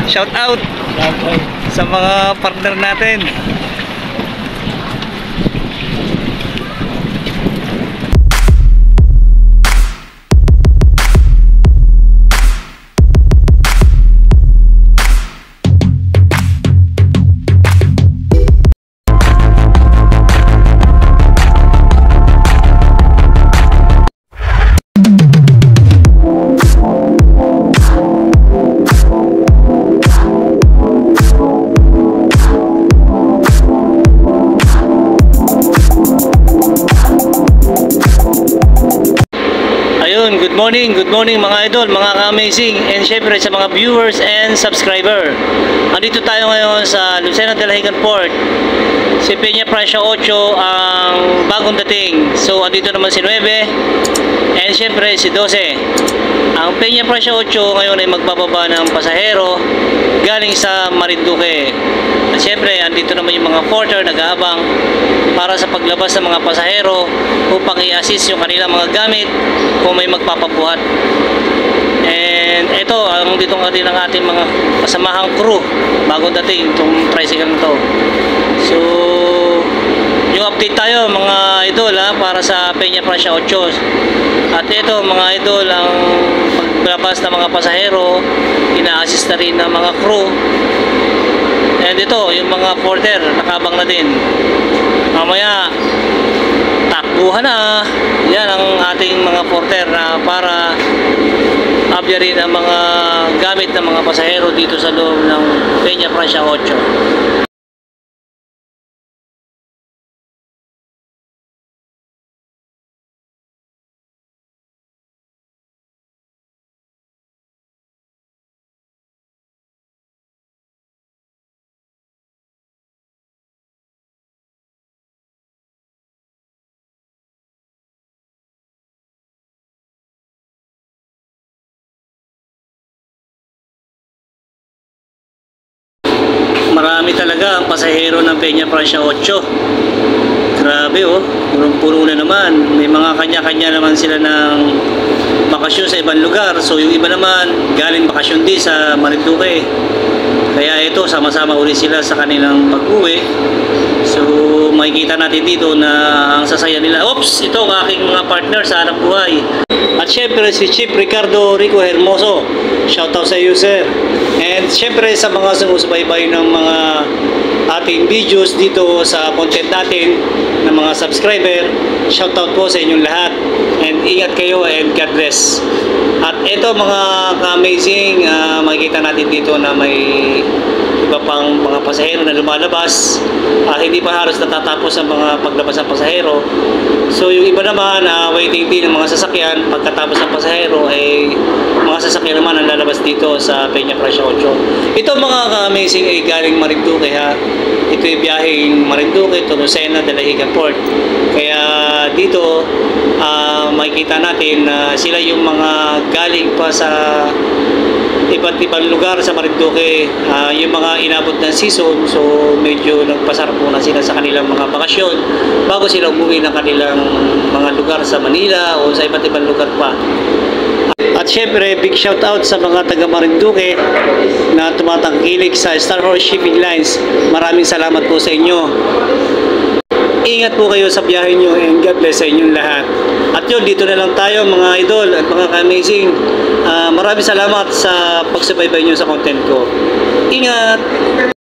Shout out sa mga partner natin. Good morning mga idol, mga ka-amazing, and syempre sa mga viewers and subscriber. Andito tayo ngayon sa Lucena de la Higan Port. Si Peña Francia 8 ang bagong dating. So andito naman si 9 and syempre si 12. Ang Peña Francia 8 ngayon ay magbababa ng pasahero galing sa Marinduque. At syempre andito naman yung mga porter nag-aabang para sa paglabas ng mga pasahero upang i-assist yung kanilang mga gamit kung may magpapabuhat. And ito, ang dito ng ating mga kasamahang crew bago dating itong tricycle na to. So yung update tayo mga idol para sa Peña Francia 8. At ito mga idol, ang paglabas ng mga pasahero ina-assist na rin ng mga crew. And ito, yung mga porter nakabang na din. Mamaya takbuhan na. Yan ang ating mga porter na para abyarin ang mga gamit ng mga pasahero dito sa loob ng Peña Francia 8. Marami talaga ang pasahero ng Peña Francia 8. Grabe punong-puno na naman. May mga kanya-kanya naman sila ng bakasyon sa ibang lugar. So yung iba naman galing bakasyon din sa Marinduque. Kaya ito, sama-sama uli sila sa kanilang pag-uwi. So makikita natin dito na ang sasaya nila. Oops! Ito ang aking mga partner sa hanap buhay. At syempre si Chief Ricardo Rico Hermoso. Shoutout sa iyo, sir. And syempre sa mga sumusubaybay ng mga ating videos dito sa content natin ng mga subscriber, shoutout po sa inyong lahat. And ingat kayo and God bless. At ito mga ka-amazing, makikita natin dito na may iba pang mga pasahero na lumalabas. Hindi pa halos natatapos ang mga paglabas ng pasahero. So yung iba naman waiting din ng mga sasakyan. Pagkatapos ng pasahero ay mga sasakyan naman ang lalabas dito sa Peña Francia 8. Ito mga ka-amazing ay galing Marinduque Ito ay biyaheng Marinduque to Lucena de la Higan Port. Kaya dito makikita natin na sila yung mga galing pa sa iba't ibang lugar sa Marinduque, yung mga inabot ng season. So medyo nagpasarap muna sila sa kanilang mga bakasyon bago sila umuwi ng kanilang mga lugar sa Manila o sa iba't ibang lugar pa. At syempre big shout out sa mga taga Marinduque na tumatangkilik sa Star Horse Shipping Lines. Maraming salamat po sa inyo. Ingat po kayo sa biyahe nyo and God bless sa inyong lahat. At yun, dito na lang tayo mga idol at mga ka-amazing. Maraming salamat sa pagsubaybay nyo sa content ko. Ingat!